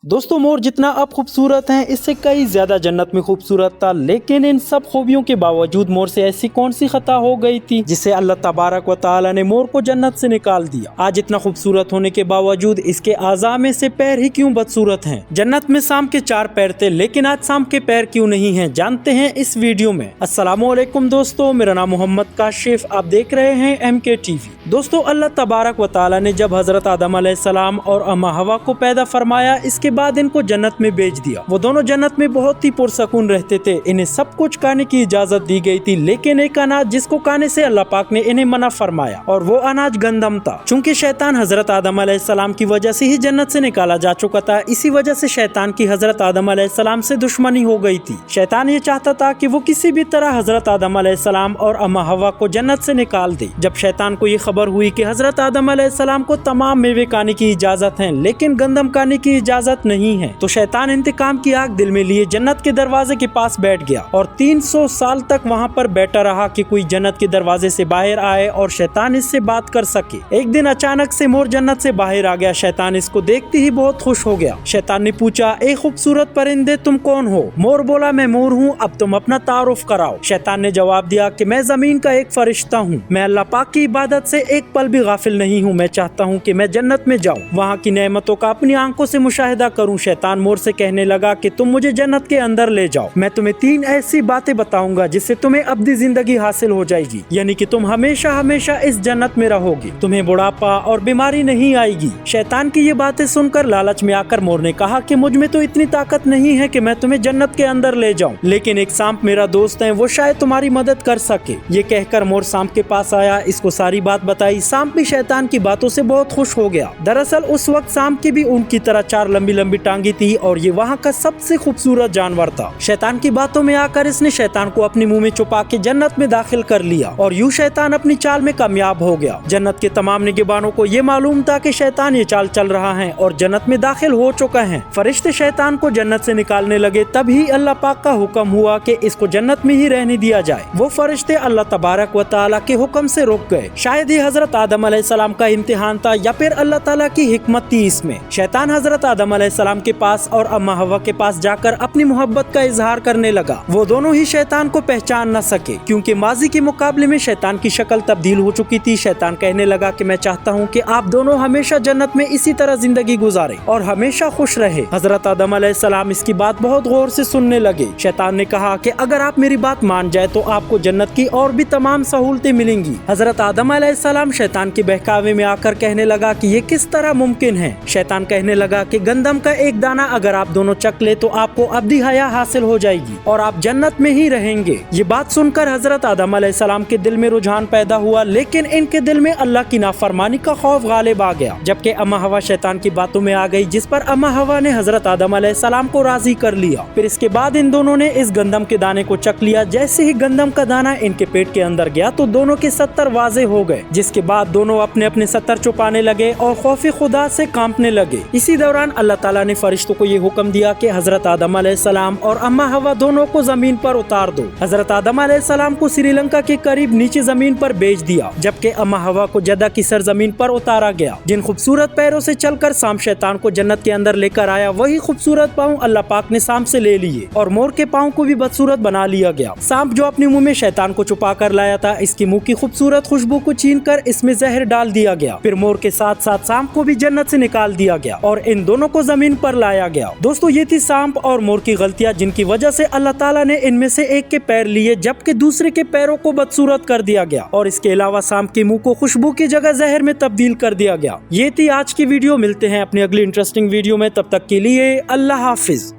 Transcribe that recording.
दोस्तों मोर जितना अब खूबसूरत है इससे कई ज्यादा जन्नत में खूबसूरत था, लेकिन इन सब खूबियों के बावजूद मोर से ऐसी कौन सी खता हो गई थी जिससे अल्लाह तबारक व तआला ने मोर को जन्नत से निकाल दिया। आज इतना खूबसूरत होने के बावजूद इसके आज़ा में से पैर ही क्यों बदसूरत हैं। जन्नत में सांप के 4 पैर थे, लेकिन आज सांप के पैर क्यों नहीं हैं, जानते हैं इस वीडियो में। अस्सलामुअलैकुम दोस्तों, मेरा नाम मोहम्मद काशिफ, आप देख रहे हैं MK TV। दोस्तों अल्लाह तबारक व तआला ने जब हजरत आदम अलैहिस्सलाम और अम्मा हवा को पैदा फरमाया, इसके बाद इनको जन्नत में भेज दिया। वो दोनों जन्नत में बहुत ही पुरसकून रहते थे, इन्हें सब कुछ खाने की इजाजत दी गई थी, लेकिन एक अनाज जिसको खाने से अल्लाह पाक ने इन्हें मना फरमाया और वो अनाज गंदम था। चूंकि शैतान हजरत आदम अलैहिस्सलाम की वजह से ही जन्नत से निकाला जा चुका था, इसी वजह से शैतान की हजरत आदम अलैहिस्सलाम से दुश्मनी हो गई थी। शैतान ये चाहता था कि वो किसी भी तरह हजरत आदम अलैहिस्सलाम और अम्मा हवा को जन्नत से निकाल दे। जब शैतान को ये खबर हुई कि हजरत आदम अलैहिस्सलाम को तमाम मेवे खाने की इजाजत है, लेकिन गंदम खाने की इजाजत नहीं है, तो शैतान इंतकाम की आग दिल में लिए जन्नत के दरवाजे के पास बैठ गया और 300 साल तक वहाँ पर बैठा रहा कि कोई जन्नत के दरवाजे से बाहर आए और शैतान इससे बात कर सके। एक दिन अचानक से मोर जन्नत से बाहर आ गया। शैतान इसको देखते ही बहुत खुश हो गया। शैतान ने पूछा, ए खूबसूरत परिंदे तुम कौन हो? मोर बोला, मैं मोर हूँ, अब तुम अपना तारुफ कराओ। शैतान ने जवाब दिया कि मैं जमीन का एक फरिश्ता हूँ, मैं अल्लाह पाक की इबादत से एक पल भी गाफिल नहीं हूँ, मैं चाहता हूँ कि मैं जन्नत में जाऊँ, वहाँ की नेमतों का अपनी आंखों से मुशाहिदा करूँ। शैतान मोर से कहने लगा कि तुम मुझे जन्नत के अंदर ले जाओ, मैं तुम्हें 3 ऐसी बातें बताऊंगा जिससे तुम्हें अब्दी जिंदगी हासिल हो जाएगी, यानी कि तुम हमेशा हमेशा इस जन्नत में रहोगी, तुम्हें बुढ़ापा और बीमारी नहीं आएगी। शैतान की ये बातें सुनकर लालच में आकर मोर ने कहा कि मुझ में तो इतनी ताकत नहीं है कि मैं तुम्हें जन्नत के अंदर ले जाऊं, लेकिन एक सांप मेरा दोस्त है, वो शायद तुम्हारी मदद कर सके। ये कहकर मोर सांप के पास आया, इसको सारी बात बताई। सांप भी शैतान की बातों से बहुत खुश हो गया। दरअसल उस वक्त सांप की भी ऊंट की तरह 4 लंबी लंबी टांगी थी और ये वहाँ का सबसे खूबसूरत जानवर था। शैतान की बातों में आकर इसने शैतान को अपने मुंह में छुपा के जन्नत में दाखिल कर लिया और यूं शैतान अपनी चाल में कामयाब हो गया। जन्नत के तमाम निगहबानों को ये मालूम था कि शैतान ये चाल चल रहा है और जन्नत में दाखिल हो चुका है। फरिश्ते शैतान को जन्नत से निकालने लगे, तभी अल्लाह पाक का हुक्म हुआ कि इसको जन्नत में ही रहने दिया जाए। वो फरिश्ते अल्लाह तबारक व तआला के हुक्म से रुक गए। शायद ये हजरत आदम अलैहिस्सलाम का इम्तिहान था या फिर अल्लाह ताला की हिकमत थी इसमें। शैतान हजरत आदम अलैहिस्सलाम के पास और अम्मा हवा के पास जाकर अपनी मोहब्बत का इजहार करने लगा। वो दोनों ही शैतान को पहचान न सके, क्योंकि माजी के मुकाबले में शैतान की शक्ल तब्दील हो चुकी थी। शैतान कहने लगा कि मैं चाहता हूँ कि आप दोनों हमेशा जन्नत में इसी तरह जिंदगी गुजारें और हमेशा खुश रहे। हजरत आदम अलैहिस्सलाम इसकी बात बहुत गौर से सुनने लगे। शैतान ने कहा कि अगर आप मेरी बात मान जाए तो आपको जन्नत की और भी तमाम सहूलतें मिलेंगी। हजरत आदम अलैहिस्सलाम शैतान के बहकावे में आकर कहने लगा कि ये किस तरह मुमकिन है। शैतान कहने लगा कि गंदम का एक दाना अगर आप दोनों चख ले तो आपको अब्दी हया हासिल हो जाएगी और आप जन्नत में ही रहेंगे। ये बात सुनकर हजरत आदम अलैहिस्सलाम के दिल में रुझान पैदा हुआ, लेकिन इनके दिल में अल्लाह की नाफरमानी का खौफ गालिब आ गया। जबकि अम्मा हवा शैतान की बातों में आ गई, जिस पर अम्मा हवा ने हजरत आदम अलैहिस्सलाम को राजी कर लिया। फिर इसके बाद इन दोनों ने इस गंदम के दाने को चख लिया। जैसे ही गंदम का दाना इनके पेट के अंदर गया तो दोनों के 70 वाजे हो गए, जिसके बाद दोनों अपने अपने 70 छुपाने लगे और खौफे खुदा से कांपने लगे। इसी दौरान अल्लाह ताला ने फरिश्तों को ये हुक्म दिया कि हजरत आदम अलैहिस्सलाम और अम्मा हवा दोनों को जमीन पर उतार दो। हजरत आदम अलैहिस्सलाम को श्रीलंका के करीब नीचे जमीन पर भेज दिया, जबकि अम्मा हवा को जद्दा की सरजमीन पर उतारा गया। जिन खूबसूरत पैरों से चलकर सांप शैतान को जन्नत के अंदर लेकर आया, वही खूबसूरत पाँव अल्लाह पाक ने सांप से ले लिए और मोर के पाँव को भी बदसूरत बना लिया गया। सांप जो अपने मुंह में शैतान को छुपा कर लाया था, इसके मुंह की खूबसूरत खुशबू को छीन कर इसमें जहर डाल दिया गया। फिर मोर के साथ साथ सांप को भी जन्नत से निकाल दिया गया और इन दोनों को जमीन पर लाया गया। दोस्तों ये थी सांप और मोर की गलतियां, जिनकी वजह से अल्लाह ताला ने इनमें से एक के पैर लिए जबकि दूसरे के पैरों को बदसूरत कर दिया गया और इसके अलावा सांप के मुंह को खुशबू की जगह जहर में तब्दील कर दिया गया। ये थी आज की वीडियो। मिलते हैं अपनी अगली इंटरेस्टिंग वीडियो में, तब तक के लिए अल्लाह हाफिज।